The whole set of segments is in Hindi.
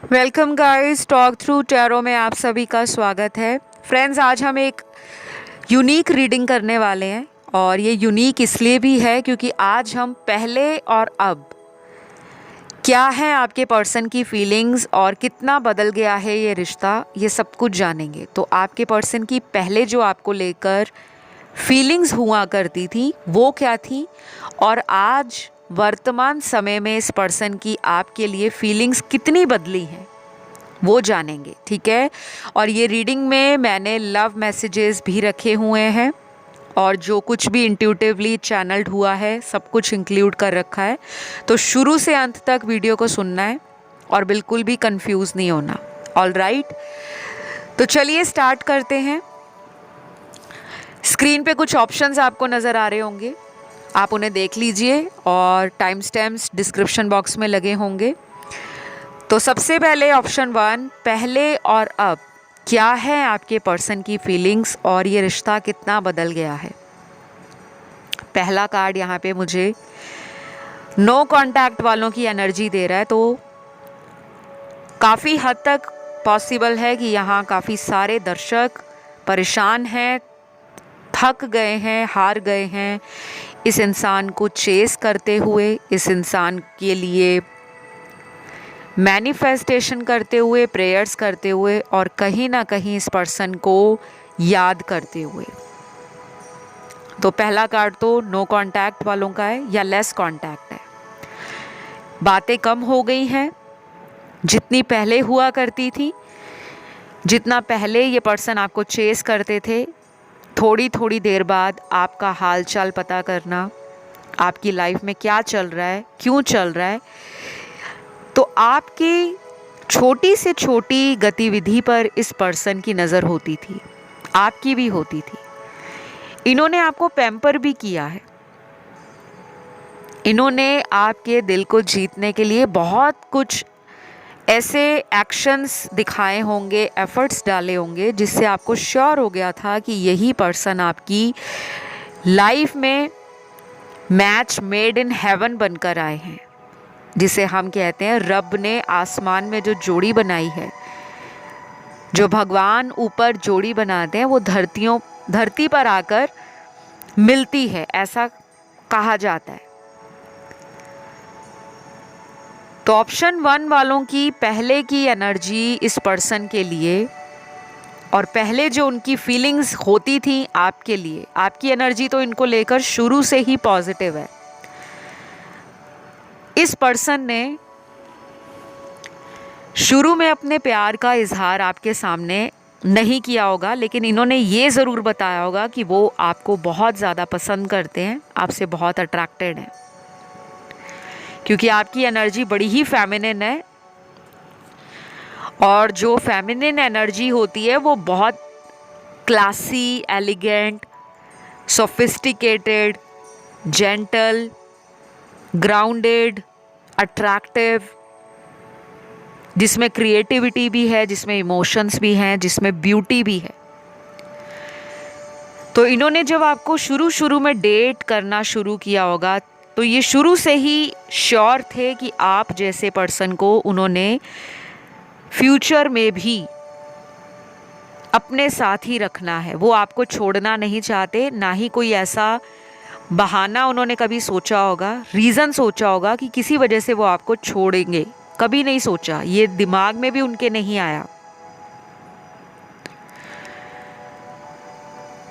Welcome guys, talk through tarot में आप सभी का स्वागत है। फ्रेंड्स, आज हम एक यूनिक रीडिंग करने वाले हैं और ये यूनिक इसलिए भी है क्योंकि आज हम पहले और अब क्या है आपके पर्सन की फीलिंग्स और कितना बदल गया है ये रिश्ता, ये सब कुछ जानेंगे। तो आपके पर्सन की पहले जो आपको लेकर फीलिंग्स हुआ करती थी वो क्या थी और आज वर्तमान समय में इस पर्सन की आपके लिए फीलिंग्स कितनी बदली हैं वो जानेंगे, ठीक है। और ये रीडिंग में मैंने लव मैसेजेस भी रखे हुए हैं और जो कुछ भी इंट्यूटिवली चैनल्ड हुआ है सब कुछ इंक्लूड कर रखा है। तो शुरू से अंत तक वीडियो को सुनना है और बिल्कुल भी कंफ्यूज नहीं होना। ऑल राइट, तो चलिए स्टार्ट करते हैं। स्क्रीन पे कुछ ऑप्शंस आपको नज़र आ रहे होंगे, आप उन्हें देख लीजिए और टाइम स्टैम्प्स डिस्क्रिप्शन बॉक्स में लगे होंगे। तो सबसे पहले ऑप्शन 1, पहले और अब क्या है आपके पर्सन की फीलिंग्स और ये रिश्ता कितना बदल गया है। पहला कार्ड यहाँ पे मुझे नो कांटेक्ट वालों की एनर्जी दे रहा है, तो काफ़ी हद तक पॉसिबल है कि यहाँ काफ़ी सारे दर्शक परेशान हैं, थक गए हैं, हार गए हैं इस इंसान को चेस करते हुए, इस इंसान के लिए मैनिफेस्टेशन करते हुए, प्रेयर्स करते हुए और कहीं ना कहीं इस पर्सन को याद करते हुए। तो पहला कार्ड तो नो कांटेक्ट वालों का है या लेस कांटेक्ट है। बातें कम हो गई हैं जितनी पहले हुआ करती थी। जितना पहले ये पर्सन आपको चेस करते थे, थोड़ी थोड़ी देर बाद आपका हाल चाल पता करना, आपकी लाइफ में क्या चल रहा है, क्यों चल रहा है, तो आपकी छोटी से छोटी गतिविधि पर इस पर्सन की नज़र होती थी, आपकी भी होती थी। इन्होंने आपको पैम्पर भी किया है, इन्होंने आपके दिल को जीतने के लिए बहुत कुछ ऐसे एक्शंस दिखाए होंगे, एफर्ट्स डाले होंगे जिससे आपको श्योर हो गया था कि यही पर्सन आपकी लाइफ में मैच मेड इन हेवन बनकर आए हैं, जिसे हम कहते हैं रब ने आसमान में जो जोड़ी बनाई है, जो भगवान ऊपर जोड़ी बनाते हैं वो धरती पर आकर मिलती है, ऐसा कहा जाता है। तो ऑप्शन 1 वालों की पहले की एनर्जी इस पर्सन के लिए और पहले जो उनकी फीलिंग्स होती थी आपके लिए, आपकी एनर्जी तो इनको लेकर शुरू से ही पॉजिटिव है। इस पर्सन ने शुरू में अपने प्यार का इजहार आपके सामने नहीं किया होगा, लेकिन इन्होंने ये ज़रूर बताया होगा कि वो आपको बहुत ज़्यादा पसंद करते हैं, आपसे बहुत अट्रैक्टेड हैं, क्योंकि आपकी एनर्जी बड़ी ही फेमिनिन है और जो फेमिनिन एनर्जी होती है वो बहुत classy, elegant, sophisticated, gentle, grounded, attractive, जिसमें क्रिएटिविटी भी है, जिसमें इमोशंस भी हैं, जिसमें ब्यूटी भी है। तो इन्होंने जब आपको शुरू में डेट करना शुरू किया होगा तो ये शुरू से ही श्योर थे कि आप जैसे पर्सन को उन्होंने फ्यूचर में भी अपने साथ ही रखना है, वो आपको छोड़ना नहीं चाहते। ना ही कोई ऐसा बहाना उन्होंने कभी सोचा होगा, रीज़न सोचा होगा कि किसी वजह से वो आपको छोड़ेंगे, कभी नहीं सोचा, ये दिमाग में भी उनके नहीं आया।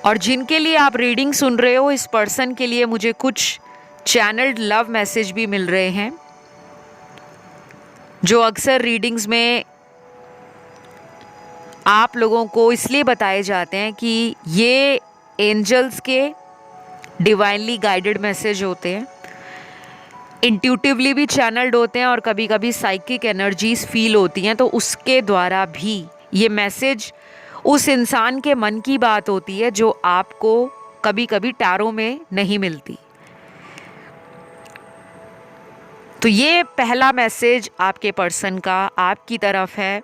और जिनके लिए आप रीडिंग सुन रहे हो, इस पर्सन के लिए मुझे कुछ चैनल्ड लव मैसेज भी मिल रहे हैं, जो अक्सर रीडिंग्स में आप लोगों को इसलिए बताए जाते हैं कि ये एंजल्स के डिवाइनली गाइडेड मैसेज होते हैं, इंट्यूटिवली भी चैनल्ड होते हैं और कभी कभी साइकिक एनर्जीज फील होती हैं, तो उसके द्वारा भी ये मैसेज उस इंसान के मन की बात होती है जो आपको कभी कभी टैरो में नहीं मिलती। तो ये पहला मैसेज आपके पर्सन का आपकी तरफ है।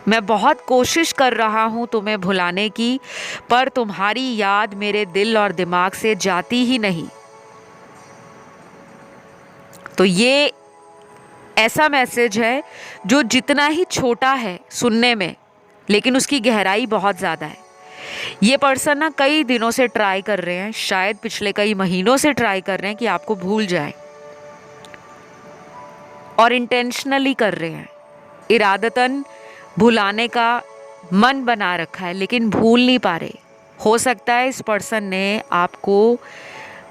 मैं बहुत कोशिश कर रहा हूँ तुम्हें भुलाने की, पर तुम्हारी याद मेरे दिल और दिमाग से जाती ही नहीं। तो ये ऐसा मैसेज है जो जितना ही छोटा है सुनने में, लेकिन उसकी गहराई बहुत ज़्यादा है। ये पर्सन ना कई दिनों से ट्राई कर रहे हैं, शायद पिछले कई महीनों से ट्राई कर रहे हैं कि आपको भूल जाए, और इंटेंशनली कर रहे हैं, इरादतन भुलाने का मन बना रखा है, लेकिन भूल नहीं पा रहे। हो सकता है इस पर्सन ने आपको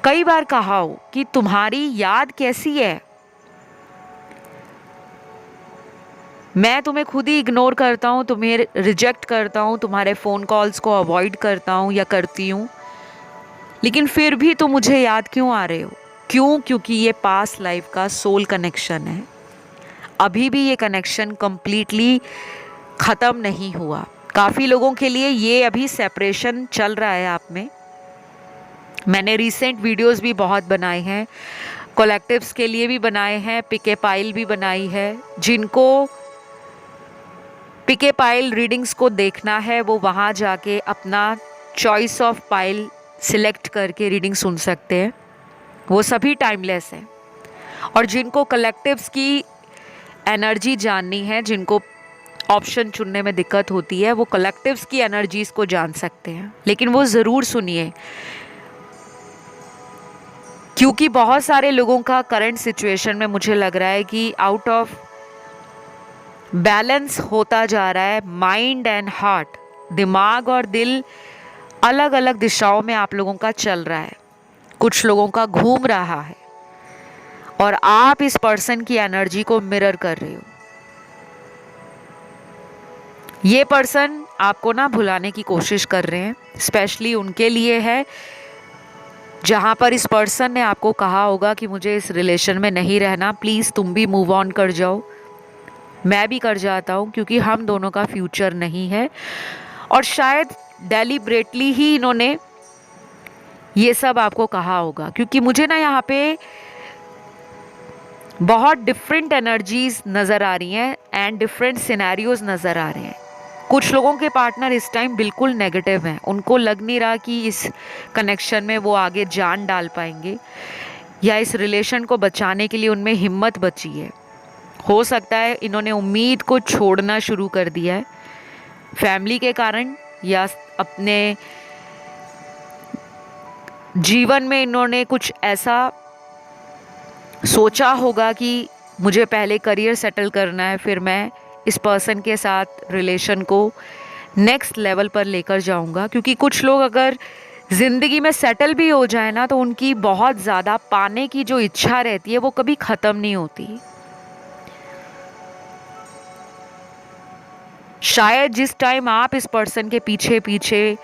कई बार कहा हो कि तुम्हारी याद कैसी है, मैं तुम्हें खुद ही इग्नोर करता हूँ, तुम्हें रिजेक्ट करता हूँ, तुम्हारे फ़ोन कॉल्स को अवॉइड करता हूँ या करती हूँ, लेकिन फिर भी तुम मुझे याद क्यों आ रहे हो? क्यों? क्योंकि ये पास्ट लाइफ का सोल कनेक्शन है। अभी भी ये कनेक्शन कंप्लीटली ख़त्म नहीं हुआ। काफ़ी लोगों के लिए ये अभी सेपरेशन चल रहा है आप में। मैंने रिसेंट वीडियोस भी बहुत बनाए हैं, कलेक्टिव्स के लिए भी बनाए हैं, पिके पाइल भी बनाई है। जिनको पिके पाइल रीडिंग्स को देखना है वो वहाँ जाके अपना चॉइस ऑफ पाइल सिलेक्ट करके रीडिंग सुन सकते हैं, वो सभी टाइमलेस है। और जिनको कलेक्टिव्स की एनर्जी जाननी है, जिनको ऑप्शन चुनने में दिक्कत होती है, वो कलेक्टिव्स की एनर्जीज़ को जान सकते हैं, लेकिन वो ज़रूर सुनिए, क्योंकि बहुत सारे लोगों का करंट सिचुएशन में मुझे लग रहा है कि आउट ऑफ बैलेंस होता जा रहा है। माइंड एंड हार्ट, दिमाग और दिल अलग अलग दिशाओं में आप लोगों का चल रहा है, कुछ लोगों का घूम रहा है, और आप इस पर्सन की एनर्जी को मिरर कर रहे हो। ये पर्सन आपको ना भुलाने की कोशिश कर रहे हैं, स्पेशली उनके लिए है जहाँ पर इस पर्सन ने आपको कहा होगा कि मुझे इस रिलेशन में नहीं रहना, प्लीज़ तुम भी मूव ऑन कर जाओ, मैं भी कर जाता हूँ, क्योंकि हम दोनों का फ्यूचर नहीं है। और शायद डेलिब्रेटली ही इन्होंने ये सब आपको कहा होगा, क्योंकि मुझे ना यहाँ पे बहुत डिफरेंट एनर्जीज नज़र आ रही हैं एंड डिफरेंट सिनेरियोज नज़र आ रहे हैं। कुछ लोगों के पार्टनर इस टाइम बिल्कुल नेगेटिव हैं, उनको लग नहीं रहा कि इस कनेक्शन में वो आगे जान डाल पाएंगे या इस रिलेशन को बचाने के लिए उनमें हिम्मत बची है। हो सकता है इन्होंने उम्मीद को छोड़ना शुरू कर दिया है फैमिली के कारण, या अपने जीवन में इन्होंने कुछ ऐसा सोचा होगा कि मुझे पहले करियर सेटल करना है, फिर मैं इस पर्सन के साथ रिलेशन को नेक्स्ट लेवल पर लेकर जाऊंगा। क्योंकि कुछ लोग अगर ज़िंदगी में सेटल भी हो जाए ना, तो उनकी बहुत ज़्यादा पाने की जो इच्छा रहती है वो कभी ख़त्म नहीं होती। शायद जिस टाइम आप इस पर्सन के पीछे पीछे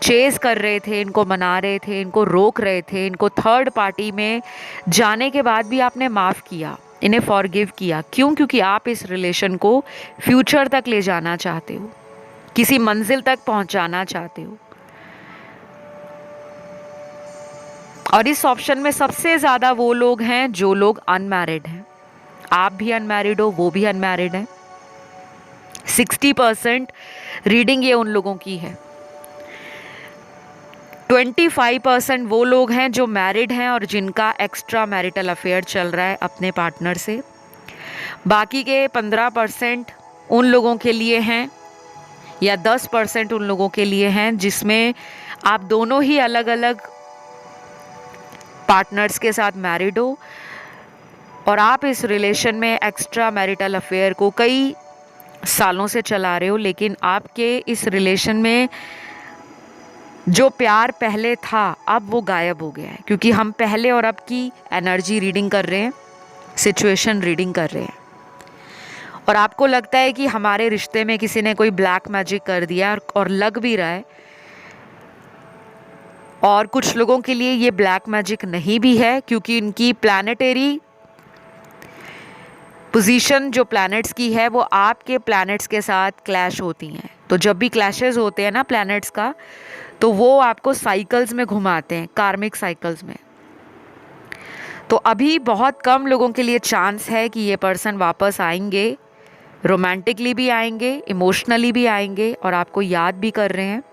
चेज़ कर रहे थे, इनको मना रहे थे, इनको रोक रहे थे, इनको थर्ड पार्टी में जाने के बाद भी आपने माफ़ किया, इन्हें फॉरगिव किया। क्यों? क्योंकि आप इस रिलेशन को फ्यूचर तक ले जाना चाहते हो, किसी मंजिल तक पहुंचाना चाहते हो। और इस ऑप्शन में सबसे ज़्यादा वो लोग हैं जो लोग अनमैरिड हैं। आप भी अनमैरिड हो, वो भी अनमैरिड है। 60% रीडिंग ये उन लोगों की है। 25% वो लोग हैं जो मैरिड हैं और जिनका एक्स्ट्रा मैरिटल अफेयर चल रहा है अपने पार्टनर से। बाकी के 15% उन लोगों के लिए हैं, या 10% उन लोगों के लिए हैं जिसमें आप दोनों ही अलग अलग पार्टनर्स के साथ मैरिड हो और आप इस रिलेशन में एक्स्ट्रा मैरिटल अफेयर को कई सालों से चला रहे हो, लेकिन आपके इस रिलेशन में जो प्यार पहले था अब वो गायब हो गया है। क्योंकि हम पहले और अब की एनर्जी रीडिंग कर रहे हैं, सिचुएशन रीडिंग कर रहे हैं, और आपको लगता है कि हमारे रिश्ते में किसी ने कोई ब्लैक मैजिक कर दिया, और लग भी रहा है। और कुछ लोगों के लिए ये ब्लैक मैजिक नहीं भी है, क्योंकि इनकी प्लैनेटरी पोजीशन जो प्लैनेट्स की है वो आपके प्लैनेट्स के साथ क्लैश होती हैं। तो जब भी क्लैशेस होते हैं ना प्लैनेट्स का, तो वो आपको साइकिल्स में घुमाते हैं, कार्मिक साइकिल्स में। तो अभी बहुत कम लोगों के लिए चांस है कि ये पर्सन वापस आएंगे, रोमांटिकली भी आएंगे, इमोशनली भी आएंगे, और आपको याद भी कर रहे हैं,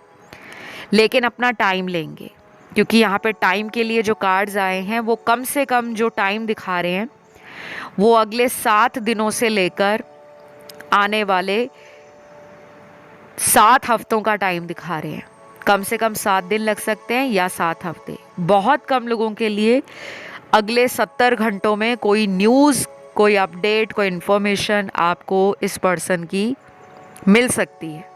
लेकिन अपना टाइम लेंगे। क्योंकि यहाँ पे टाइम के लिए जो कार्ड्स आए हैं वो कम से कम जो टाइम दिखा रहे हैं वो अगले 7 दिनों से लेकर आने वाले 7 हफ्तों का टाइम दिखा रहे हैं। कम से कम 7 दिन लग सकते हैं या 7 हफ्ते। बहुत कम लोगों के लिए अगले 70 घंटों में कोई न्यूज़, कोई अपडेट, कोई इन्फॉर्मेशन आपको इस पर्सन की मिल सकती है।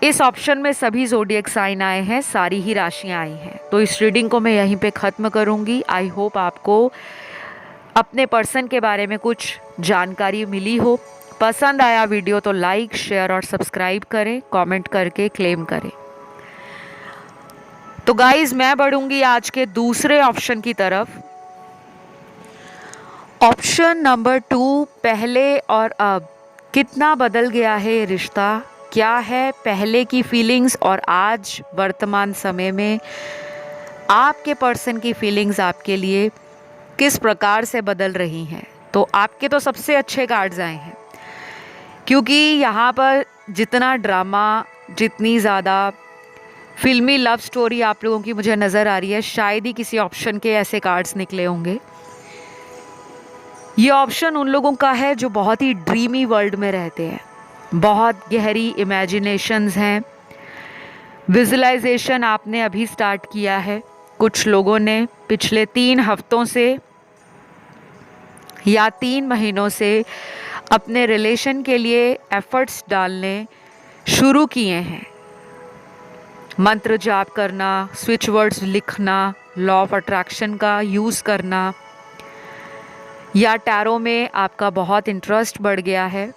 इस ऑप्शन में सभी ज़ोडिएक साइन आए हैं, सारी ही राशियां आई हैं। तो इस रीडिंग को मैं यहीं पे ख़त्म करूंगी। आई होप आपको अपने पर्सन के बारे में कुछ जानकारी मिली हो। पसंद आया वीडियो तो लाइक, शेयर और सब्सक्राइब करें, कमेंट करके क्लेम करें। तो गाइज मैं बढ़ूंगी आज के दूसरे ऑप्शन की तरफ। ऑप्शन नंबर 2, पहले और अब कितना बदल गया है ये रिश्ता। क्या है पहले की फीलिंग्स और आज वर्तमान समय में आपके पर्सन की फीलिंग्स आपके लिए किस प्रकार से बदल रही हैं। तो आपके तो सबसे अच्छे कार्ड्स आए हैं, क्योंकि यहाँ पर जितना ड्रामा, जितनी ज़्यादा फिल्मी लव स्टोरी आप लोगों की मुझे नज़र आ रही है, शायद ही किसी ऑप्शन के ऐसे कार्ड्स निकले होंगे। ये ऑप्शन उन लोगों का है जो बहुत ही ड्रीमी वर्ल्ड में रहते हैं, बहुत गहरी इमेजिनेशंस हैं। विजुलाइजेशन आपने अभी स्टार्ट किया है, कुछ लोगों ने पिछले 3 हफ्तों से या 3 महीनों से अपने रिलेशन के लिए एफर्ट्स डालने शुरू किए हैं। मंत्र जाप करना, स्विच वर्ड्स लिखना, लॉ ऑफ अट्रैक्शन का यूज़ करना, या टैरो में आपका बहुत इंटरेस्ट बढ़ गया है।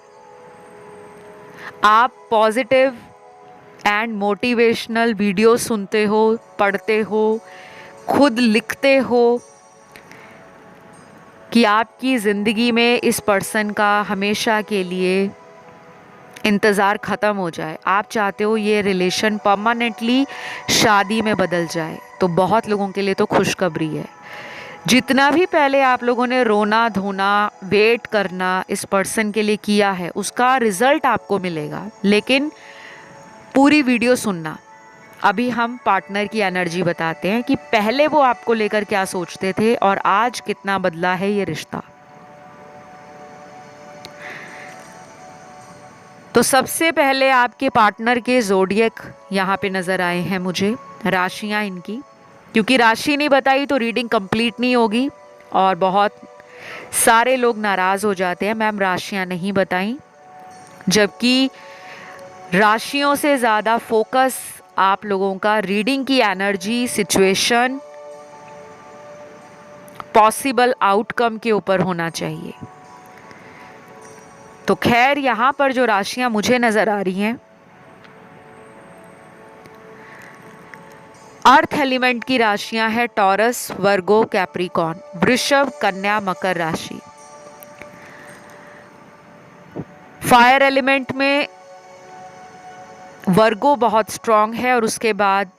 आप पॉजिटिव एंड मोटिवेशनल वीडियो सुनते हो, पढ़ते हो, खुद लिखते हो कि आपकी ज़िंदगी में इस पर्सन का हमेशा के लिए इंतज़ार ख़त्म हो जाए। आप चाहते हो ये रिलेशन परमानेंटली शादी में बदल जाए। तो बहुत लोगों के लिए तो खुशखबरी है। जितना भी पहले आप लोगों ने रोना धोना, वेट करना इस पर्सन के लिए किया है, उसका रिज़ल्ट आपको मिलेगा। लेकिन पूरी वीडियो सुनना। अभी हम पार्टनर की एनर्जी बताते हैं कि पहले वो आपको लेकर क्या सोचते थे और आज कितना बदला है ये रिश्ता। तो सबसे पहले आपके पार्टनर के ज़ोडिएक यहाँ पे नज़र आए हैं मुझे, राशियाँ इनकी। क्योंकि राशि नहीं बताई तो रीडिंग कंप्लीट नहीं होगी और बहुत सारे लोग नाराज़ हो जाते हैं, मैम राशियाँ नहीं बताई। जबकि राशियों से ज़्यादा फोकस आप लोगों का रीडिंग की एनर्जी, सिचुएशन, पॉसिबल आउटकम के ऊपर होना चाहिए। तो खैर यहाँ पर जो राशियां मुझे नज़र आ रही हैं, अर्थ एलिमेंट की राशियां हैं टॉरस, वर्गो, कैप्रिकॉर्न, वृषभ, कन्या, मकर राशि। फायर एलिमेंट में वर्गो बहुत स्ट्रांग है और उसके बाद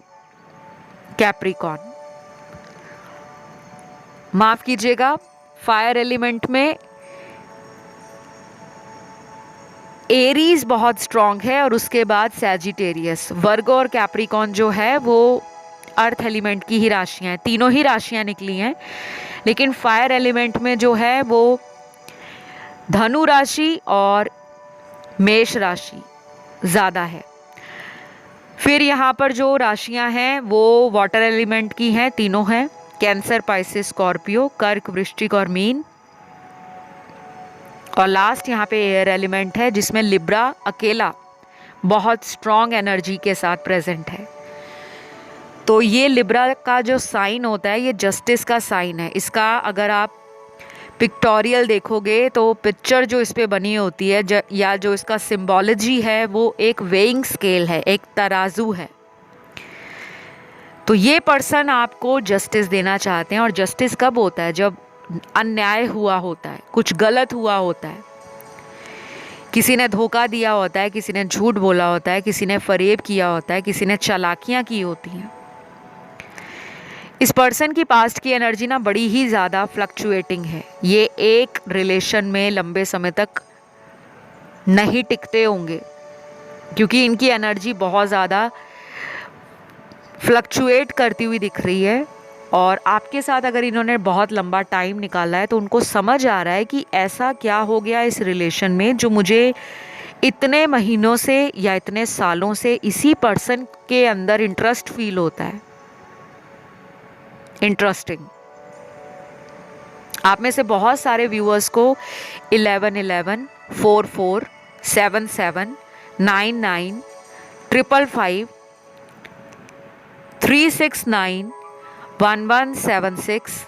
कैप्रिकॉर्न। माफ कीजिएगा, फायर एलिमेंट में एरीज बहुत स्ट्रांग है और उसके बाद सैजिटेरियस। वर्गो और कैप्रिकॉर्न जो है वो अर्थ एलिमेंट की ही राशियां हैं, तीनों ही राशियां निकली हैं। लेकिन फायर एलिमेंट में जो है वो धनु राशि और मेष राशि ज़्यादा है। फिर यहाँ पर जो राशियां हैं वो वाटर एलिमेंट की हैं, तीनों हैं, कैंसर, पाइसेस, स्कॉर्पियो, कर्क, वृश्चिक और मीन। और लास्ट यहाँ पे एयर एलिमेंट है जिसमें लिब्रा अकेला बहुत स्ट्रॉन्ग एनर्जी के साथ प्रेजेंट है। तो ये लिब्रा का जो साइन होता है ये जस्टिस का साइन है। इसका अगर आप पिक्टोरियल देखोगे तो पिक्चर जो इस पे बनी होती है या जो इसका सिंबोलॉजी है वो एक वेइंग स्केल है, एक तराजू है। तो ये पर्सन आपको जस्टिस देना चाहते हैं। और जस्टिस कब होता है? जब अन्याय हुआ होता है, कुछ गलत हुआ होता है, किसी ने धोखा दिया होता है, किसी ने झूठ बोला होता है, किसी ने फरेब किया होता है, किसी ने चालाकियाँ की होती हैं। इस पर्सन की पास्ट की एनर्जी ना बड़ी ही ज़्यादा फ्लक्चुएटिंग है। ये एक रिलेशन में लंबे समय तक नहीं टिकते होंगे क्योंकि इनकी एनर्जी बहुत ज़्यादा फ्लक्चुएट करती हुई दिख रही है। और आपके साथ अगर इन्होंने बहुत लंबा टाइम निकाला है तो उनको समझ आ रहा है कि ऐसा क्या हो गया इस रिलेशन में जो मुझे इतने महीनों से या इतने सालों से इसी पर्सन के अंदर इंटरेस्ट फील होता है। इंटरेस्टिंग। आप में से बहुत सारे व्यूअर्स को 1111 44 77 99 555 369 1176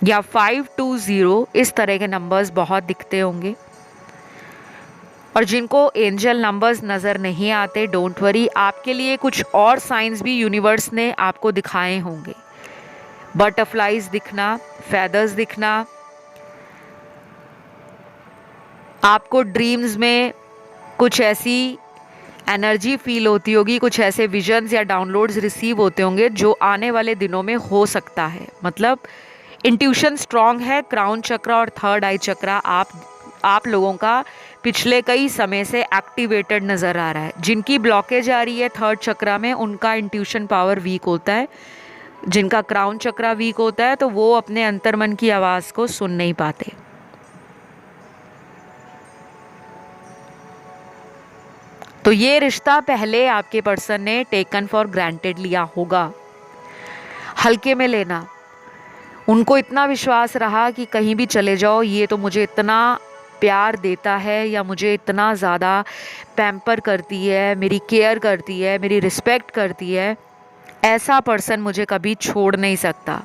या 520 इस तरह के नंबर्स बहुत दिखते होंगे। और जिनको एंजल नंबर्स नज़र नहीं आते, डोंट वरी, आपके लिए कुछ और साइंस भी यूनिवर्स ने आपको दिखाए होंगे। बटरफ्लाइज दिखना, फेदर्स दिखना, आपको ड्रीम्स में कुछ ऐसी एनर्जी फील होती होगी, कुछ ऐसे विजन्स या डाउनलोड्स रिसीव होते होंगे जो आने वाले दिनों में हो सकता है। मतलब इंट्यूशन स्ट्रांग है। क्राउन चक्र और थर्ड आई चक्र आप लोगों का पिछले कई समय से एक्टिवेटेड नज़र आ रहा है। जिनकी ब्लॉकेज आ रही है थर्ड चक्र में, उनका इंट्यूशन पावर वीक होता है। जिनका क्राउन चक्र वीक होता है तो वो अपने अंतर्मन की आवाज़ को सुन नहीं पाते। तो ये रिश्ता पहले आपके पर्सन ने टेकन फॉर ग्रांटेड लिया होगा, हल्के में लेना। उनको इतना विश्वास रहा कि कहीं भी चले जाओ ये तो मुझे इतना प्यार देता है या मुझे इतना ज़्यादा पैम्पर करती है, मेरी केयर करती है, मेरी रिस्पेक्ट करती है, ऐसा पर्सन मुझे कभी छोड़ नहीं सकता।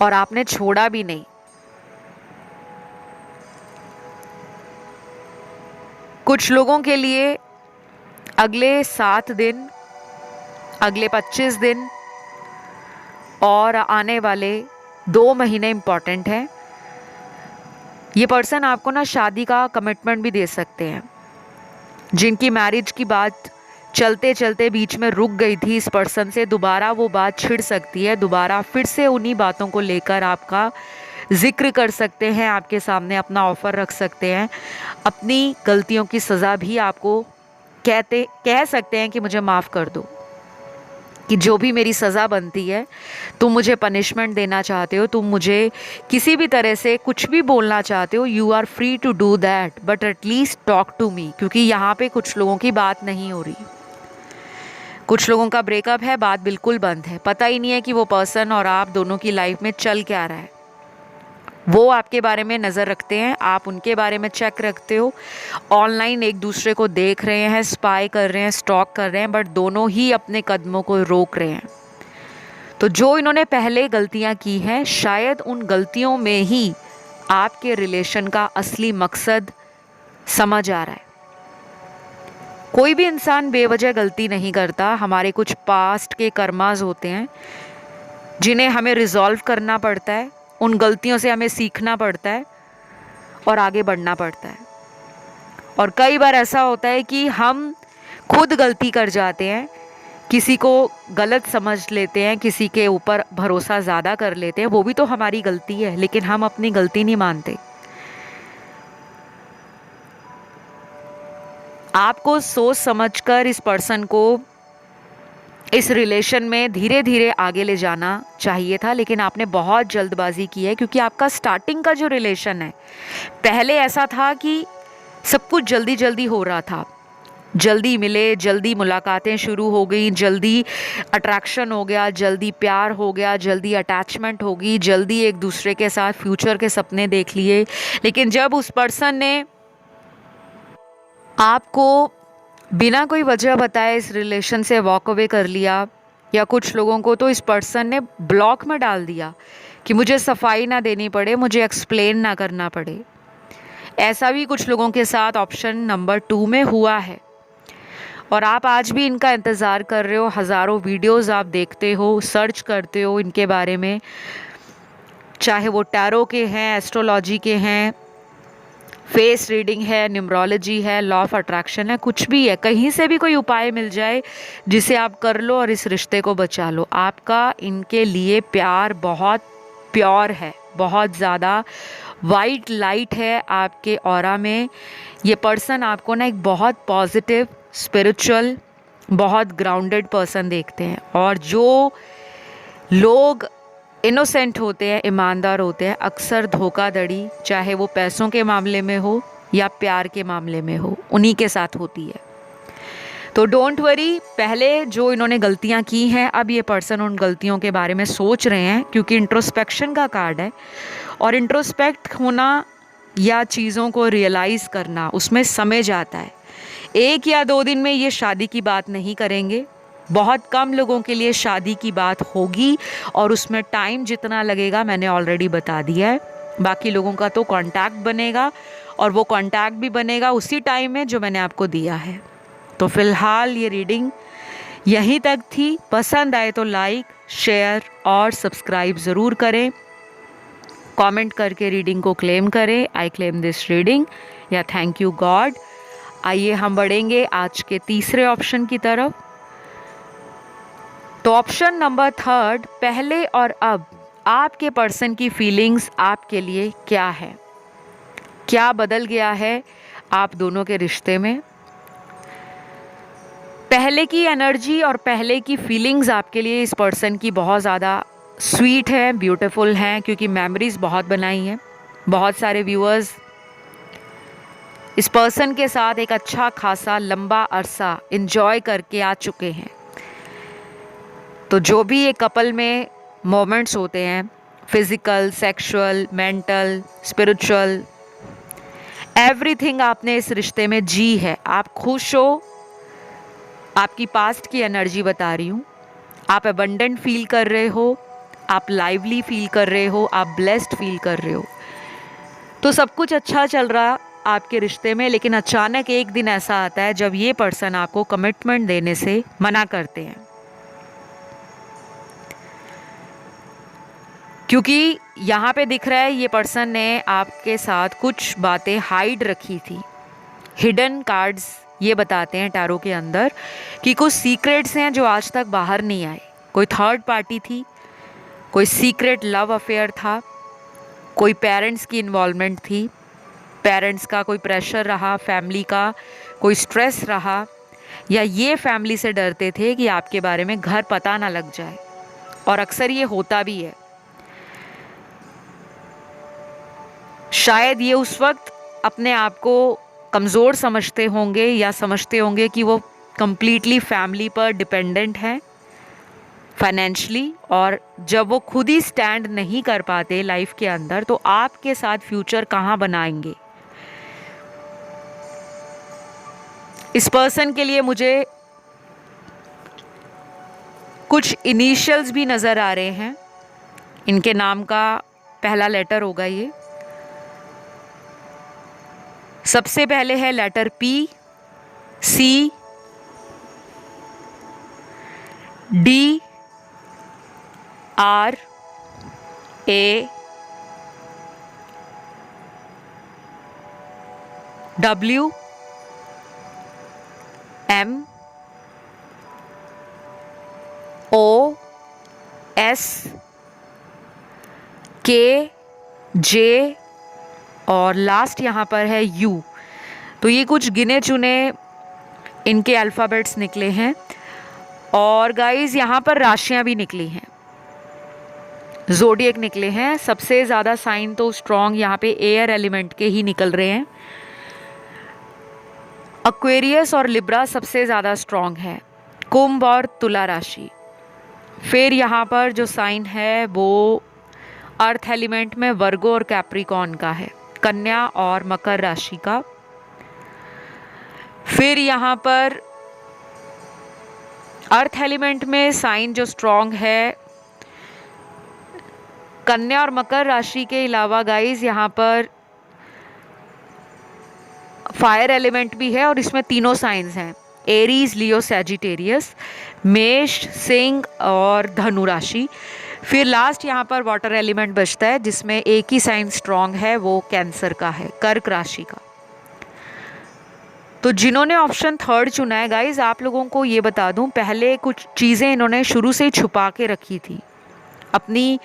और आपने छोड़ा भी नहीं। कुछ लोगों के लिए अगले 7 दिन, अगले 25 दिन और आने वाले 2 महीने इम्पॉर्टेंट हैं। ये पर्सन आपको ना शादी का कमिटमेंट भी दे सकते हैं। जिनकी मैरिज की बात चलते चलते बीच में रुक गई थी, इस पर्सन से दोबारा वो बात छिड़ सकती है। दोबारा फिर से उन्हीं बातों को लेकर आपका जिक्र कर सकते हैं, आपके सामने अपना ऑफ़र रख सकते हैं। अपनी गलतियों की सज़ा भी आपको कह सकते हैं कि मुझे माफ़ कर दो, कि जो भी मेरी सज़ा बनती है, तुम मुझे पनिशमेंट देना चाहते हो, तुम मुझे किसी भी तरह से कुछ भी बोलना चाहते हो, you are free to do that, but at least talk to me. क्योंकि यहाँ पे कुछ लोगों की बात नहीं हो रही। कुछ लोगों का ब्रेकअप है, बात बिल्कुल बंद है। पता ही नहीं है कि वो पर्सन और आप दोनों की लाइफ में चल क्या रहा है। वो आपके बारे में नज़र रखते हैं, आप उनके बारे में चेक रखते हो। ऑनलाइन एक दूसरे को देख रहे हैं, स्पाई कर रहे हैं, स्टॉक कर रहे हैं, बट दोनों ही अपने कदमों को रोक रहे हैं। तो जो इन्होंने पहले गलतियां की हैं, शायद उन गलतियों में ही आपके रिलेशन का असली मकसद समझ आ रहा है। कोई भी इंसान बेवजह गलती नहीं करता। हमारे कुछ पास्ट के कर्मास होते हैं जिन्हें हमें रिजॉल्व करना पड़ता है। उन गलतियों से हमें सीखना पड़ता है और आगे बढ़ना पड़ता है। और कई बार ऐसा होता है कि हम खुद गलती कर जाते हैं, किसी को गलत समझ लेते हैं, किसी के ऊपर भरोसा ज़्यादा कर लेते हैं। वो भी तो हमारी गलती है, लेकिन हम अपनी गलती नहीं मानते। आपको सोच समझकर इस पर्सन को इस रिलेशन में धीरे धीरे आगे ले जाना चाहिए था, लेकिन आपने बहुत जल्दबाजी की है। क्योंकि आपका स्टार्टिंग का जो रिलेशन है, पहले ऐसा था कि सब कुछ जल्दी जल्दी हो रहा था। जल्दी मिले, जल्दी मुलाकातें शुरू हो गई, जल्दी अट्रैक्शन हो गया, जल्दी प्यार हो गया, जल्दी अटैचमेंट होगी, जल्दी एक दूसरे के साथ फ्यूचर के सपने देख लिए। लेकिन जब उस पर्सन ने आपको बिना कोई वजह बताए इस रिलेशन से वॉक अवे कर लिया, या कुछ लोगों को तो इस पर्सन ने ब्लॉक में डाल दिया कि मुझे सफाई ना देनी पड़े, मुझे एक्सप्लेन ना करना पड़े। ऐसा भी कुछ लोगों के साथ ऑप्शन नंबर 2 में हुआ है। और आप आज भी इनका इंतज़ार कर रहे हो। हज़ारों वीडियोस आप देखते हो, सर्च करते हो इनके बारे में, चाहे वो टैरो के हैं, एस्ट्रोलॉजी के हैं, फेस रीडिंग है, न्यूमरोलॉजी है, लॉ ऑफ अट्रैक्शन है, कुछ भी है। कहीं से भी कोई उपाय मिल जाए जिसे आप कर लो और इस रिश्ते को बचा लो। आपका इनके लिए प्यार बहुत प्योर है, बहुत ज़्यादा वाइट लाइट है आपके ऑरा में। ये पर्सन आपको ना एक बहुत पॉजिटिव, स्पिरिचुअल, बहुत ग्राउंडेड पर्सन देखते हैं, और जो लोग इनोसेंट होते हैं, ईमानदार होते हैं, अक्सर धोखाधड़ी चाहे वो पैसों के मामले में हो या प्यार के मामले में हो, उन्हीं के साथ होती है। तो डोंट वरी, पहले जो इन्होंने गलतियां की हैं, अब ये पर्सन उन गलतियों के बारे में सोच रहे हैं, क्योंकि इंट्रोस्पेक्शन का कार्ड है, और इंट्रोस्पेक्ट होना या चीज़ों को रियलाइज़ करना, उसमें समय जाता है। 1 या 2 दिन में ये शादी की बात नहीं करेंगे। बहुत कम लोगों के लिए शादी की बात होगी, और उसमें टाइम जितना लगेगा मैंने ऑलरेडी बता दिया है। बाकी लोगों का तो कांटेक्ट बनेगा, और वो कांटेक्ट भी बनेगा उसी टाइम में जो मैंने आपको दिया है। तो फ़िलहाल ये रीडिंग यहीं तक थी। पसंद आए तो लाइक, शेयर और सब्सक्राइब ज़रूर करें। कमेंट करके रीडिंग को क्लेम करें, आई क्लेम दिस रीडिंग, या थैंक यू गॉड। आइए हम बढ़ेंगे आज के तीसरे ऑप्शन की तरफ। तो ऑप्शन नंबर 3, पहले और अब आपके पर्सन की फीलिंग्स आपके लिए क्या है, क्या बदल गया है आप दोनों के रिश्ते में। पहले की एनर्जी और पहले की फीलिंग्स आपके लिए इस पर्सन की बहुत ज़्यादा स्वीट है, ब्यूटीफुल हैं, क्योंकि मेमोरीज़ बहुत बनाई हैं। बहुत सारे व्यूअर्स इस पर्सन के साथ एक अच्छा खासा लंबा अरसा एंजॉय करके आ चुके हैं। तो जो भी एक कपल में मोमेंट्स होते हैं, physical, sexual, mental, spiritual, everything आपने इस रिश्ते में जी है। आप खुश हो, आपकी पास्ट की एनर्जी बता रही हूँ। आप अबंडेंट फील कर रहे हो, आप लाइवली फील कर रहे हो, आप ब्लेस्ड फील कर रहे हो। तो सब कुछ अच्छा चल रहा आपके रिश्ते में, लेकिन अचानक एक दिन ऐसा आता है जब ये पर्सन आपको कमिटमेंट देने से मना करते हैं, क्योंकि यहाँ पे दिख रहा है ये पर्सन ने आपके साथ कुछ बातें हाइड रखी थी। हिडन कार्ड्स ये बताते हैं टैरो के अंदर कि कुछ सीक्रेट्स हैं जो आज तक बाहर नहीं आए। कोई थर्ड पार्टी थी, कोई सीक्रेट लव अफेयर था, कोई पेरेंट्स की इन्वॉल्वमेंट थी, पेरेंट्स का कोई प्रेशर रहा, फैमिली का कोई स्ट्रेस रहा, या ये फैमिली से डरते थे कि आपके बारे में घर पता ना लग जाए, और अक्सर ये होता भी है। शायद ये उस वक्त अपने आप को कमज़ोर समझते होंगे, या समझते होंगे कि वो कंप्लीटली फैमिली पर डिपेंडेंट हैं फाइनेंशली, और जब वो खुद ही स्टैंड नहीं कर पाते लाइफ के अंदर, तो आपके साथ फ्यूचर कहाँ बनाएंगे। इस पर्सन के लिए मुझे कुछ इनिशियल्स भी नज़र आ रहे हैं। इनके नाम का पहला लेटर होगा ये। सबसे पहले है letter P, C, D, R, A, W, M, O, S, K, J, और लास्ट यहाँ पर है U। तो ये कुछ गिने चुने इनके अल्फ़ाबेट्स निकले हैं, और गाइस यहाँ पर राशियाँ भी निकली हैं, ज़ोडिएक निकले हैं। सबसे ज़्यादा साइन तो स्ट्रॉन्ग यहाँ पे एयर एलिमेंट के ही निकल रहे हैं। एक्वेरियस और लिब्रा सबसे ज़्यादा स्ट्रॉन्ग है, कुंभ और तुला राशि। फिर यहाँ पर जो साइन है वो अर्थ एलिमेंट में वर्गो और कैप्रिकॉर्न का है, कन्या और मकर राशि का। फिर यहाँ पर अर्थ एलिमेंट में साइन जो स्ट्रॉन्ग है कन्या और मकर राशि के अलावा गाइस यहाँ पर फायर एलिमेंट भी है, और इसमें तीनों साइंस हैं, एरीज, लियो, सैजिटेरियस, मेष, सिंह और धनु राशि। फिर लास्ट यहाँ पर वाटर एलिमेंट बचता है, जिसमें एक ही साइन स्ट्रॉन्ग है, वो कैंसर का है, कर्क राशि का। तो जिन्होंने ऑप्शन 3 चुना है गाइज, आप लोगों को ये बता दूं, पहले कुछ चीज़ें इन्होंने शुरू से ही छुपा के रखी थी। अपनी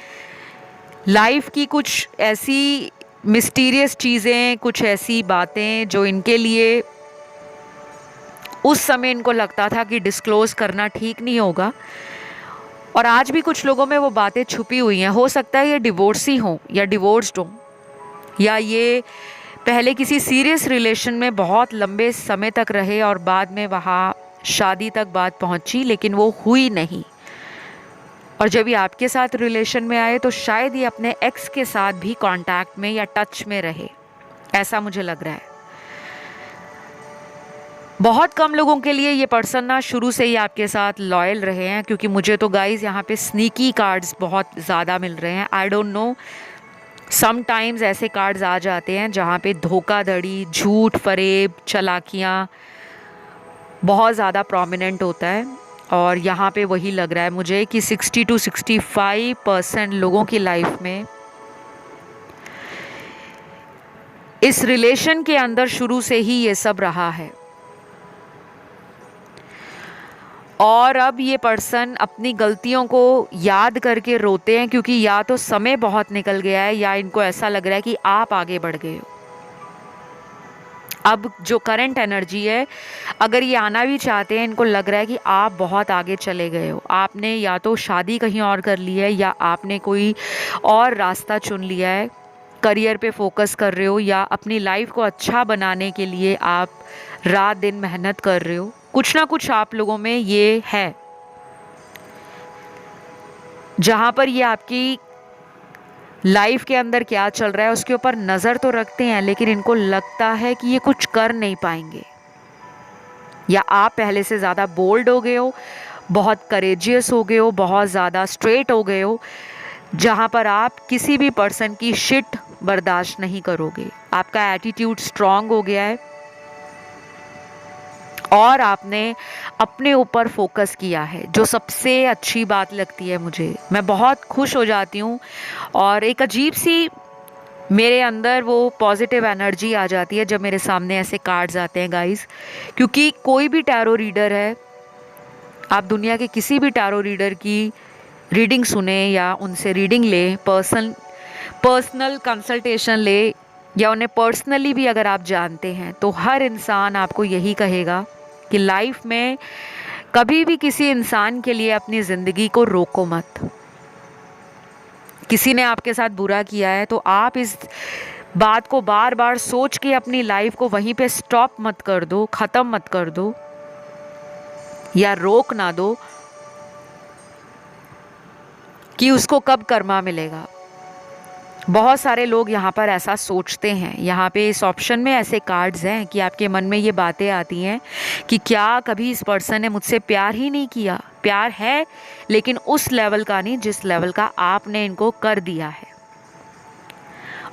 लाइफ की कुछ ऐसी मिस्टीरियस चीज़ें, कुछ ऐसी बातें जो इनके लिए उस समय इनको लगता था कि डिस्क्लोज़ करना ठीक नहीं होगा, और आज भी कुछ लोगों में वो बातें छुपी हुई हैं। हो सकता है ये डिवोर्सी हों या डिवोर्स्ड हों, या ये पहले किसी सीरियस रिलेशन में बहुत लंबे समय तक रहे और बाद में वहाँ शादी तक बात पहुँची, लेकिन वो हुई नहीं। और जब ये आपके साथ रिलेशन में आए तो शायद ये अपने एक्स के साथ भी कांटेक्ट में या टच में रहे, ऐसा मुझे लग रहा है। बहुत कम लोगों के लिए ये पर्सन ना शुरू से ही आपके साथ लॉयल रहे हैं, क्योंकि मुझे तो गाइस यहाँ पे स्नीकी कार्ड्स बहुत ज़्यादा मिल रहे हैं। आई डोंट नो, समटाइम्स ऐसे कार्ड्स आ जाते हैं जहाँ पे धोखाधड़ी, झूठ, फरेब, चालाकियाँ बहुत ज़्यादा प्रोमिनेंट होता है। और यहाँ पे वही लग रहा है मुझे कि 60 to 65% लोगों की लाइफ में इस रिलेशन के अंदर शुरू से ही ये सब रहा है। और अब ये पर्सन अपनी गलतियों को याद करके रोते हैं, क्योंकि या तो समय बहुत निकल गया है या इनको ऐसा लग रहा है कि आप आगे बढ़ गए हो। अब जो करंट एनर्जी है, अगर ये आना भी चाहते हैं, इनको लग रहा है कि आप बहुत आगे चले गए हो। आपने या तो शादी कहीं और कर ली है, या आपने कोई और रास्ता चुन लिया है, करियर पे फोकस कर रहे हो, या अपनी लाइफ को अच्छा बनाने के लिए आप रात दिन मेहनत कर रहे हो। कुछ ना कुछ आप लोगों में ये है जहाँ पर ये आपकी लाइफ के अंदर क्या चल रहा है उसके ऊपर नज़र तो रखते हैं, लेकिन इनको लगता है कि ये कुछ कर नहीं पाएंगे। या आप पहले से ज़्यादा बोल्ड हो गए हो, बहुत करेजियस हो गए हो, बहुत ज़्यादा स्ट्रेट हो गए हो, जहाँ पर आप किसी भी पर्सन की शिट बर्दाश्त नहीं करोगे। आपका एटीट्यूड स्ट्रांग हो गया है और आपने अपने ऊपर फोकस किया है, जो सबसे अच्छी बात लगती है मुझे। मैं बहुत खुश हो जाती हूँ और एक अजीब सी मेरे अंदर वो पॉजिटिव एनर्जी आ जाती है जब मेरे सामने ऐसे कार्ड्स आते हैं गाइस। क्योंकि कोई भी टैरो रीडर है, आप दुनिया के किसी भी टैरो रीडर की रीडिंग सुने या उनसे रीडिंग ले, पर्सनल कंसल्टेशन ले, या उन्हें पर्सनली भी अगर आप जानते हैं, तो हर इंसान आपको यही कहेगा कि लाइफ में कभी भी किसी इंसान के लिए अपनी ज़िंदगी को रोको मत। किसी ने आपके साथ बुरा किया है तो आप इस बात को बार बार सोच के अपनी लाइफ को वहीं पे स्टॉप मत कर दो, ख़त्म मत कर दो या रोक ना दो कि उसको कब कर्मा मिलेगा। बहुत सारे लोग यहाँ पर ऐसा सोचते हैं। यहाँ पे इस ऑप्शन में ऐसे कार्ड्स हैं कि आपके मन में ये बातें आती हैं कि क्या कभी इस पर्सन ने मुझसे प्यार ही नहीं किया। प्यार है, लेकिन उस लेवल का नहीं जिस लेवल का आपने इनको कर दिया है।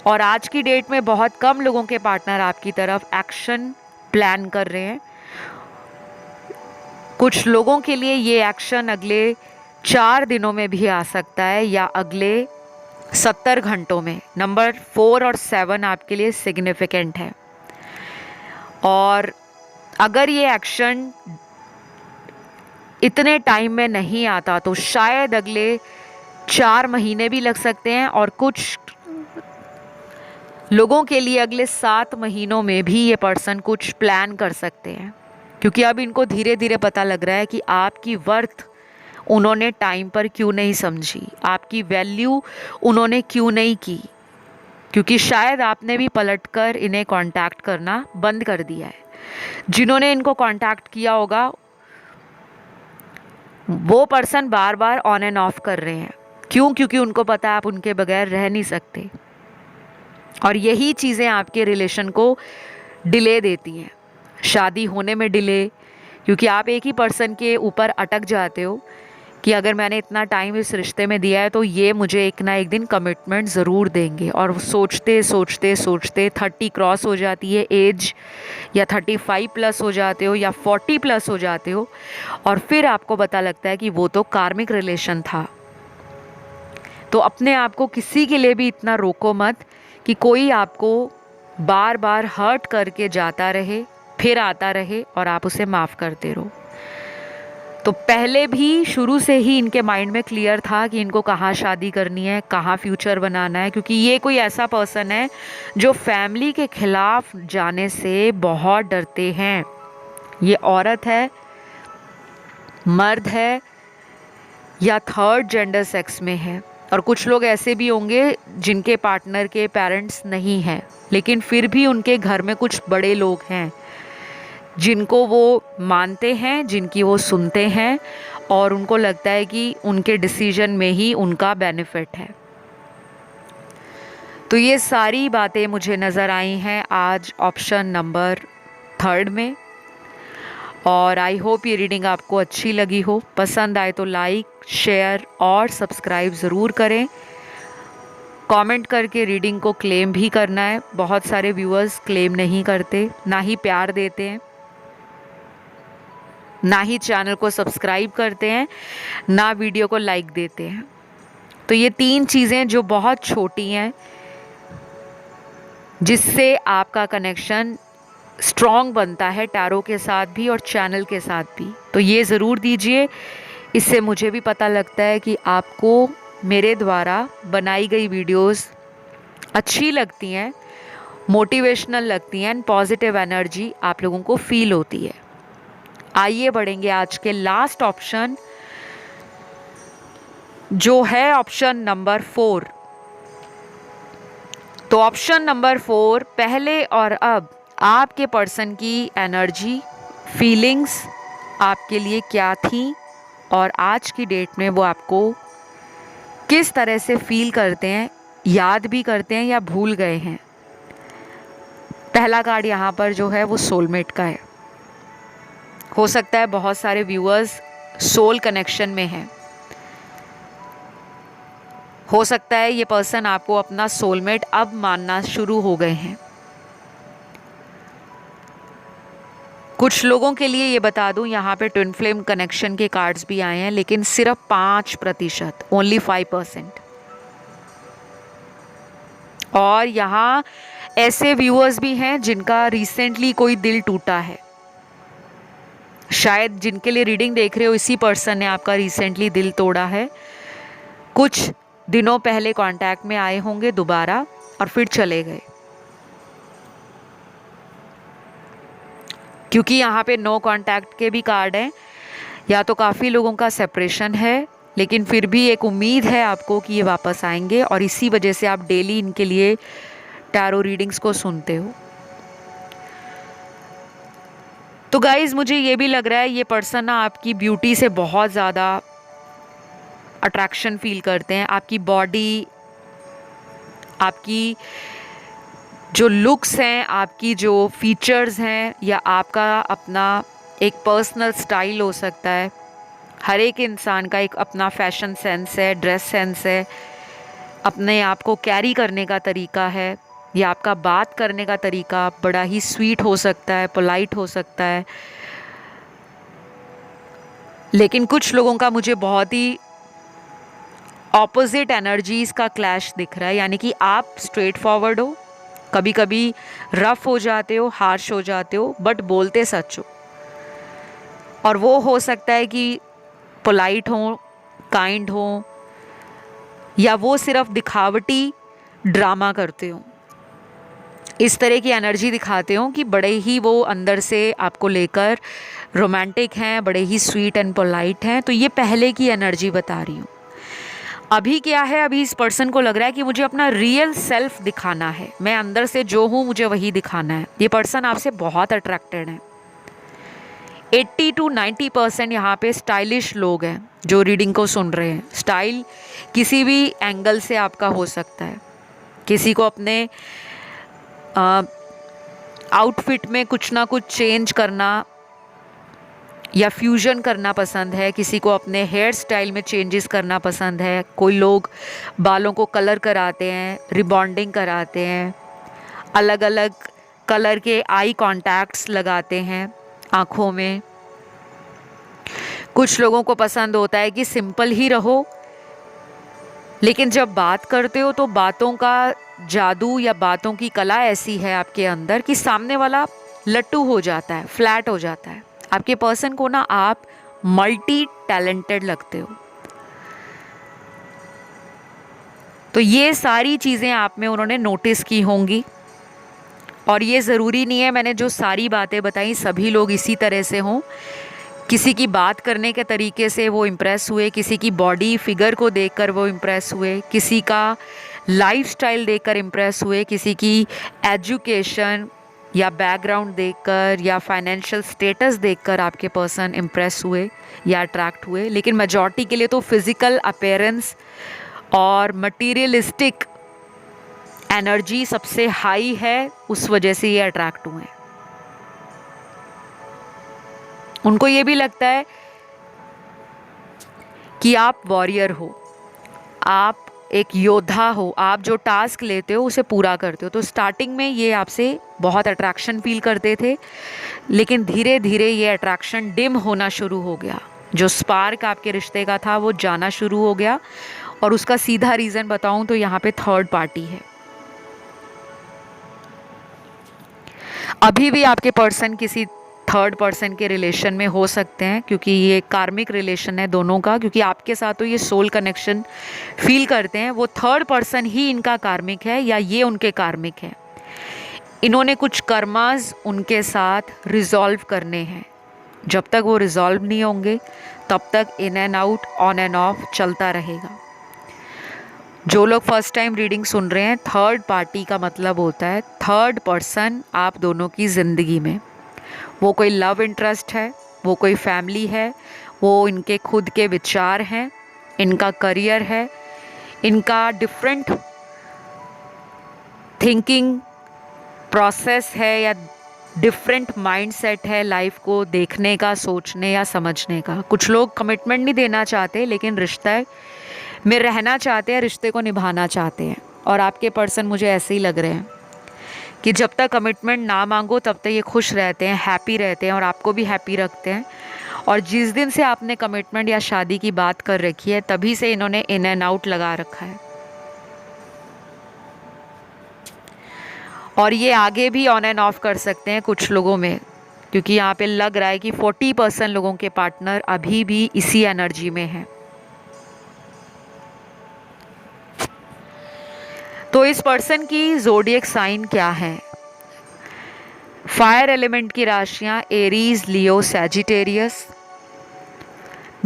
और आज की डेट में बहुत कम लोगों के पार्टनर आपकी तरफ एक्शन प्लान कर रहे हैं। कुछ लोगों के लिए ये एक्शन अगले 4 दिनों में भी आ सकता है या अगले 70 घंटों में। नंबर 4 और 7 आपके लिए सिग्निफिकेंट है। और अगर ये एक्शन इतने टाइम में नहीं आता तो शायद अगले 4 महीने भी लग सकते हैं, और कुछ लोगों के लिए अगले 7 महीनों में भी ये पर्सन कुछ प्लान कर सकते हैं। क्योंकि अब इनको धीरे धीरे पता लग रहा है कि आपकी वर्थ उन्होंने टाइम पर क्यों नहीं समझी, आपकी वैल्यू उन्होंने क्यों नहीं की। क्योंकि शायद आपने भी पलटकर इन्हें कांटेक्ट करना बंद कर दिया है। जिन्होंने इनको कांटेक्ट किया होगा वो person bar bar on end of कर रहे हैं। क्यों? क्योंकि उनको पता है आप उनके बगैर रह नहीं सकते। और यही चीज़ें आपके रिलेशन को डिले देती हैं, शादी होने में डिले। क्योंकि आप एक ही पर्सन के ऊपर अटक जाते हो कि अगर मैंने इतना टाइम इस रिश्ते में दिया है तो ये मुझे एक ना एक दिन कमिटमेंट ज़रूर देंगे। और सोचते सोचते सोचते 30 क्रॉस हो जाती है एज, या 35 प्लस हो जाते हो, या 40 प्लस हो जाते हो, और फिर आपको पता लगता है कि वो तो कार्मिक रिलेशन था। तो अपने आप को किसी के लिए भी इतना रोको मत कि कोई आपको बार बार हर्ट करके जाता रहे, फिर आता रहे और आप उसे माफ़ करते रहो। तो पहले भी शुरू से ही इनके माइंड में क्लियर था कि इनको कहाँ शादी करनी है, कहाँ फ्यूचर बनाना है। क्योंकि ये कोई ऐसा पर्सन है जो फैमिली के खिलाफ जाने से बहुत डरते हैं। ये औरत है, मर्द है, या थर्ड जेंडर सेक्स में है। और कुछ लोग ऐसे भी होंगे जिनके पार्टनर के पेरेंट्स नहीं हैं, लेकिन फिर भी उनके घर में कुछ बड़े लोग हैं जिनको वो मानते हैं, जिनकी वो सुनते हैं, और उनको लगता है कि उनके डिसीजन में ही उनका बेनिफिट है। तो ये सारी बातें मुझे नज़र आई हैं आज ऑप्शन नंबर 3 में। और आई होप ये रीडिंग आपको अच्छी लगी हो। पसंद आए तो लाइक, शेयर और सब्सक्राइब ज़रूर करें। कमेंट करके रीडिंग को क्लेम भी करना है। बहुत सारे व्यूअर्स क्लेम नहीं करते, ना ही प्यार देते हैं, ना ही चैनल को सब्सक्राइब करते हैं, ना वीडियो को लाइक देते हैं। तो ये 3 चीज़ें जो बहुत छोटी हैं, जिससे आपका कनेक्शन स्ट्रॉन्ग बनता है टैरो के साथ भी और चैनल के साथ भी, तो ये ज़रूर दीजिए। इससे मुझे भी पता लगता है कि आपको मेरे द्वारा बनाई गई वीडियोस अच्छी लगती हैं, मोटिवेशनल लगती हैं, पॉजिटिव एनर्जी आप लोगों को फील होती है। आइए बढ़ेंगे आज के लास्ट ऑप्शन, जो है ऑप्शन नंबर 4। तो ऑप्शन नंबर 4, पहले और अब आपके पर्सन की एनर्जी, फीलिंग्स आपके लिए क्या थी और आज की डेट में वो आपको किस तरह से फील करते हैं, याद भी करते हैं या भूल गए हैं। पहला कार्ड यहाँ पर जो है वो सोलमेट का है। हो सकता है बहुत सारे व्यूअर्स सोल कनेक्शन में हैं। हो सकता है ये पर्सन आपको अपना सोलमेट अब मानना शुरू हो गए हैं। कुछ लोगों के लिए ये बता दूं, यहाँ पे ट्विन फ्लेम कनेक्शन के कार्ड्स भी आए हैं, लेकिन सिर्फ 5%, ओनली 5%। और यहाँ ऐसे व्यूअर्स भी हैं जिनका रिसेंटली कोई दिल टूटा है। शायद जिनके लिए रीडिंग देख रहे हो, इसी पर्सन ने आपका रिसेंटली दिल तोड़ा है। कुछ दिनों पहले कांटेक्ट में आए होंगे दोबारा और फिर चले गए, क्योंकि यहाँ पे नो कांटेक्ट के भी कार्ड हैं। या तो काफ़ी लोगों का सेपरेशन है, लेकिन फिर भी एक उम्मीद है आपको कि ये वापस आएंगे, और इसी वजह से आप डेली इनके लिए टैरो रीडिंग्स को सुनते हो। तो गाइज, मुझे ये भी लग रहा है ये पर्सन ना आपकी ब्यूटी से बहुत ज़्यादा अट्रैक्शन फील करते हैं। आपकी बॉडी, आपकी जो लुक्स हैं, आपकी जो फीचर्स हैं, या आपका अपना एक पर्सनल स्टाइल हो सकता है। हर एक इंसान का एक अपना फैशन सेंस है, ड्रेस सेंस है, अपने आप को कैरी करने का तरीका है, या आपका बात करने का तरीका बड़ा ही स्वीट हो सकता है, पोलाइट हो सकता है। लेकिन कुछ लोगों का मुझे बहुत ही ऑपोजिट एनर्जीज़ का क्लैश दिख रहा है। यानी कि आप स्ट्रेट फॉरवर्ड हो, कभी कभी रफ हो जाते हो, हार्श हो जाते हो, बट बोलते सच हो। और वो हो सकता है कि पोलाइट हो, काइंड हो, या वो सिर्फ दिखावटी ड्रामा करते हो। इस तरह की एनर्जी दिखाते हो कि बड़े ही वो अंदर से आपको लेकर रोमांटिक हैं, बड़े ही स्वीट एंड पोलाइट हैं। तो ये पहले की एनर्जी बता रही हूँ। अभी क्या है, अभी इस पर्सन को लग रहा है कि मुझे अपना रियल सेल्फ दिखाना है, मैं अंदर से जो हूँ मुझे वही दिखाना है। ये पर्सन आपसे बहुत अट्रैक्टेड है। 80 to 90% यहाँ पे स्टाइलिश लोग हैं जो रीडिंग को सुन रहे हैं। स्टाइल किसी भी एंगल से आपका हो सकता है। किसी को अपने आउटफिट में कुछ ना कुछ चेंज करना या फ्यूजन करना पसंद है, किसी को अपने हेयर स्टाइल में चेंजेस करना पसंद है। कोई लोग बालों को कलर कराते हैं, रिबॉन्डिंग कराते हैं, अलग अलग कलर के आई कॉन्टैक्ट्स लगाते हैं आँखों में। कुछ लोगों को पसंद होता है कि सिंपल ही रहो, लेकिन जब बात करते हो तो बातों का जादू या बातों की कला ऐसी है आपके अंदर कि सामने वाला लट्टू हो जाता है, फ्लैट हो जाता है। आपके पर्सन को ना आप मल्टी टैलेंटेड लगते हो। तो ये सारी चीज़ें आप में उन्होंने नोटिस की होंगी। और ये ज़रूरी नहीं है मैंने जो सारी बातें बताई सभी लोग इसी तरह से हों। किसी की बात करने के तरीके से वो इम्प्रेस हुए, किसी की बॉडी फिगर को देखकर वो इम्प्रेस हुए, किसी का लाइफस्टाइल देखकर इम्प्रेस हुए, किसी की एजुकेशन या बैकग्राउंड देखकर या फाइनेंशियल स्टेटस देखकर आपके पर्सन इम्प्रेस हुए या अट्रैक्ट हुए। लेकिन मेजॉरिटी के लिए तो फिज़िकल अपीयरेंस और मटीरियलिस्टिक एनर्जी सबसे हाई है, उस वजह से ये अट्रैक्ट हुए हैं। उनको ये भी लगता है कि आप वॉरियर हो, आप एक योद्धा हो, आप जो टास्क लेते हो उसे पूरा करते हो। तो स्टार्टिंग में ये आपसे बहुत अट्रैक्शन फील करते थे, लेकिन धीरे धीरे ये अट्रैक्शन डिम होना शुरू हो गया। जो स्पार्क आपके रिश्ते का था वो जाना शुरू हो गया। और उसका सीधा रीज़न बताऊं तो यहाँ पे थर्ड पार्टी है। अभी भी आपके पर्सन किसी थर्ड पर्सन के रिलेशन में हो सकते हैं, क्योंकि ये कार्मिक रिलेशन है दोनों का। क्योंकि आपके साथ तो ये सोल कनेक्शन फील करते हैं, वो थर्ड पर्सन ही इनका कार्मिक है या ये उनके कार्मिक है। इन्होंने कुछ कर्मास उनके साथ रिजॉल्व करने हैं। जब तक वो रिजॉल्व नहीं होंगे तब तक in and out, on end of चलता रहेगा। जो लोग फर्स्ट टाइम रीडिंग सुन रहे हैं, थर्ड पार्टी का मतलब होता है थर्ड पर्सन आप दोनों की ज़िंदगी में। वो कोई लव इंटरेस्ट है, वो कोई फैमिली है, वो इनके खुद के विचार हैं, इनका करियर है, इनका डिफरेंट थिंकिंग प्रोसेस है या डिफरेंट माइंडसेट है लाइफ को देखने का, सोचने या समझने का। कुछ लोग कमिटमेंट नहीं देना चाहते लेकिन रिश्ते में रहना चाहते हैं, रिश्ते को निभाना चाहते हैं। और आपके पर्सन मुझे ऐसे ही लग रहे हैं कि जब तक कमिटमेंट ना मांगो तब तक ये खुश रहते हैं, हैप्पी रहते हैं और आपको भी हैप्पी रखते हैं। और जिस दिन से आपने कमिटमेंट या शादी की बात कर रखी है तभी से इन्होंने इन एंड आउट लगा रखा है। और ये आगे भी ऑन एंड ऑफ कर सकते हैं कुछ लोगों में, क्योंकि यहाँ पे लग रहा है कि 40% लोगों के पार्टनर अभी भी इसी एनर्जी में हैं। तो इस पर्सन की ज़ोडिएक साइन क्या है? फायर एलिमेंट की राशियां एरीज, लियो, सैजिटेरियस,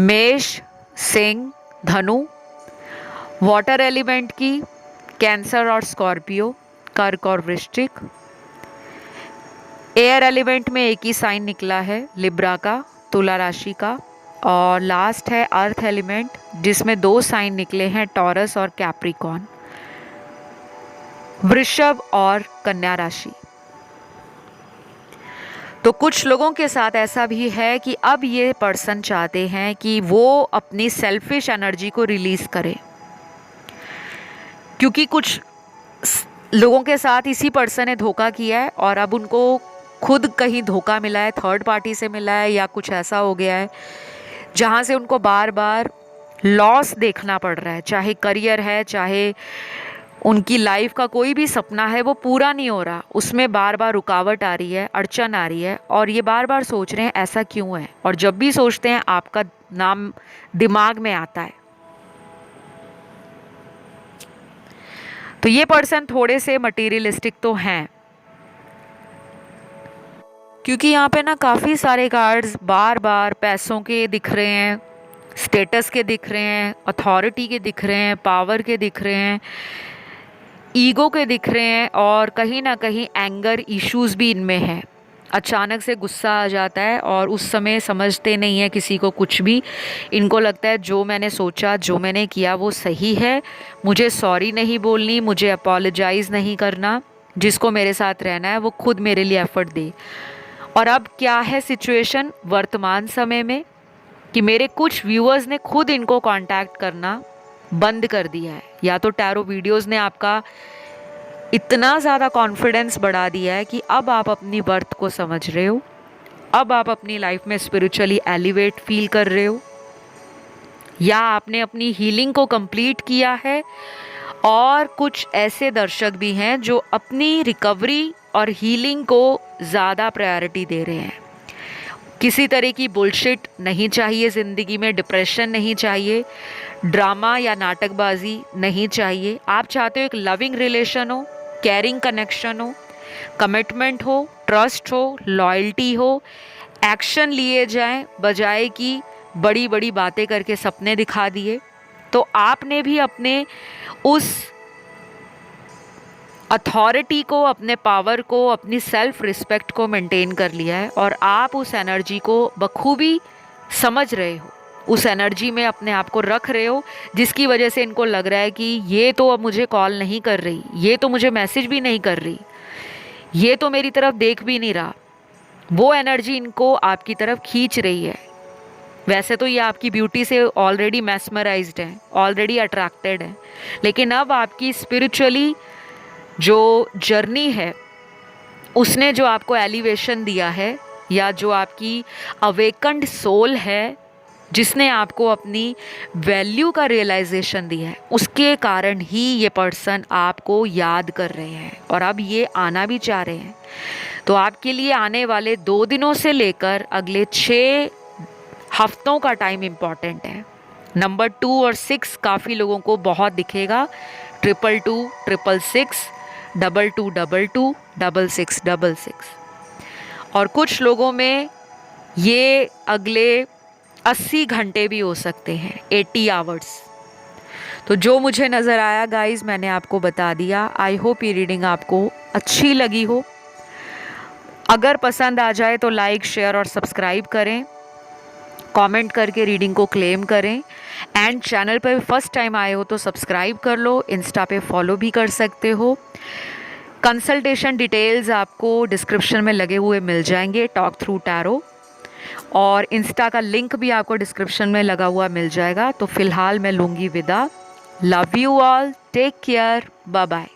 मेष, सिंह, धनु। वाटर एलिमेंट की कैंसर और स्कॉर्पियो, कर्क और वृश्चिक। एयर एलिमेंट में एक ही साइन निकला है, लिब्रा का, तुला राशि का। और लास्ट है अर्थ एलिमेंट, जिसमें 2 साइन निकले हैं, टॉरस और कैप्रिकॉर्न, वृषभ और कन्या राशि। तो कुछ लोगों के साथ ऐसा भी है कि अब ये पर्सन चाहते हैं कि वो अपनी सेल्फिश एनर्जी को रिलीज करें, क्योंकि कुछ लोगों के साथ इसी पर्सन ने धोखा किया है और अब उनको खुद कहीं धोखा मिला है, थर्ड पार्टी से मिला है या कुछ ऐसा हो गया है जहाँ से उनको बार बार लॉस देखना पड़ रहा है। चाहे करियर है, चाहे उनकी लाइफ का कोई भी सपना है, वो पूरा नहीं हो रहा, उसमें बार बार रुकावट आ रही है, अड़चन आ रही है और ये बार बार सोच रहे हैं ऐसा क्यों है। और जब भी सोचते हैं आपका नाम दिमाग में आता है। तो ये पर्सन थोड़े से मटीरियलिस्टिक तो हैं, क्योंकि यहाँ पे ना काफ़ी सारे कार्ड्स बार बार पैसों के दिख रहे हैं, स्टेटस के दिख रहे हैं, अथॉरिटी के दिख रहे हैं, पावर के दिख रहे हैं, ईगो के दिख रहे हैं और कहीं ना कहीं एंगर इश्यूज भी इनमें हैं। अचानक से गुस्सा आ जाता है और उस समय समझते नहीं है किसी को कुछ भी। इनको लगता है जो मैंने सोचा, जो मैंने किया वो सही है, मुझे सॉरी नहीं बोलनी, मुझे अपोलोजाइज़ नहीं करना, जिसको मेरे साथ रहना है वो खुद मेरे लिए एफर्ट दे। और अब क्या है सिचुएशन वर्तमान समय में कि मेरे कुछ व्यूअर्स ने खुद इनको कांटेक्ट करना बंद कर दिया है। या तो टैरो वीडियोस ने आपका इतना ज़्यादा कॉन्फिडेंस बढ़ा दिया है कि अब आप अपनी वर्थ को समझ रहे हो, अब आप अपनी लाइफ में स्पिरिचुअली एलिवेट फील कर रहे हो, या आपने अपनी हीलिंग को कंप्लीट किया है। और कुछ ऐसे दर्शक भी हैं जो अपनी रिकवरी और हीलिंग को ज़्यादा प्रायोरिटी दे रहे हैं। किसी तरह की बुलशिट नहीं चाहिए ज़िंदगी में, डिप्रेशन नहीं चाहिए, ड्रामा या नाटकबाजी नहीं चाहिए। आप चाहते हो एक लविंग रिलेशन हो, केयरिंग कनेक्शन हो, कमिटमेंट हो, ट्रस्ट हो, लॉयल्टी हो, एक्शन लिए जाएं बजाय कि बड़ी बड़ी बातें करके सपने दिखा दिए। तो आपने भी अपने उस अथॉरिटी को, अपने पावर को, अपनी सेल्फ रिस्पेक्ट को मेंटेन कर लिया है और आप उस एनर्जी को बखूबी समझ रहे हो, उस एनर्जी में अपने आप को रख रहे हो, जिसकी वजह से इनको लग रहा है कि ये तो अब मुझे कॉल नहीं कर रही, ये तो मुझे मैसेज भी नहीं कर रही, ये तो मेरी तरफ देख भी नहीं रहा। वो एनर्जी इनको आपकी तरफ खींच रही है। वैसे तो ये आपकी ब्यूटी से ऑलरेडी मैस्मराइज्ड है, ऑलरेडी अट्रैक्टेड है, लेकिन अब आपकी स्पिरिचुअली जो जर्नी है उसने जो आपको एलिवेशन दिया है, या जो आपकी अवेकन्ड सोल है जिसने आपको अपनी वैल्यू का रियलाइजेशन दिया है, उसके कारण ही ये पर्सन आपको याद कर रहे हैं और अब ये आना भी चाह रहे हैं। तो आपके लिए आने वाले 2 दिनों से लेकर अगले 6 हफ्तों का टाइम इम्पॉर्टेंट है। नंबर 2 और 6 काफ़ी लोगों को बहुत दिखेगा, 222, 666, 2222, 6666, और कुछ लोगों में ये अगले 80 घंटे भी हो सकते हैं, 80 आवर्स। तो जो मुझे नज़र आया गाइस मैंने आपको बता दिया। आई होप ये रीडिंग आपको अच्छी लगी हो। अगर पसंद आ जाए तो लाइक, शेयर और सब्सक्राइब करें, कमेंट करके रीडिंग को क्लेम करें, एंड चैनल पर फर्स्ट टाइम आए हो तो सब्सक्राइब कर लो, इंस्टा पे फॉलो भी कर सकते हो। कंसल्टेशन डिटेल्स आपको डिस्क्रिप्शन में लगे हुए मिल जाएंगे, टॉक थ्रू टैरो, और इंस्टा का लिंक भी आपको डिस्क्रिप्शन में लगा हुआ मिल जाएगा। तो फिलहाल मैं लूँगी विदा। Love you all, take care, bye bye.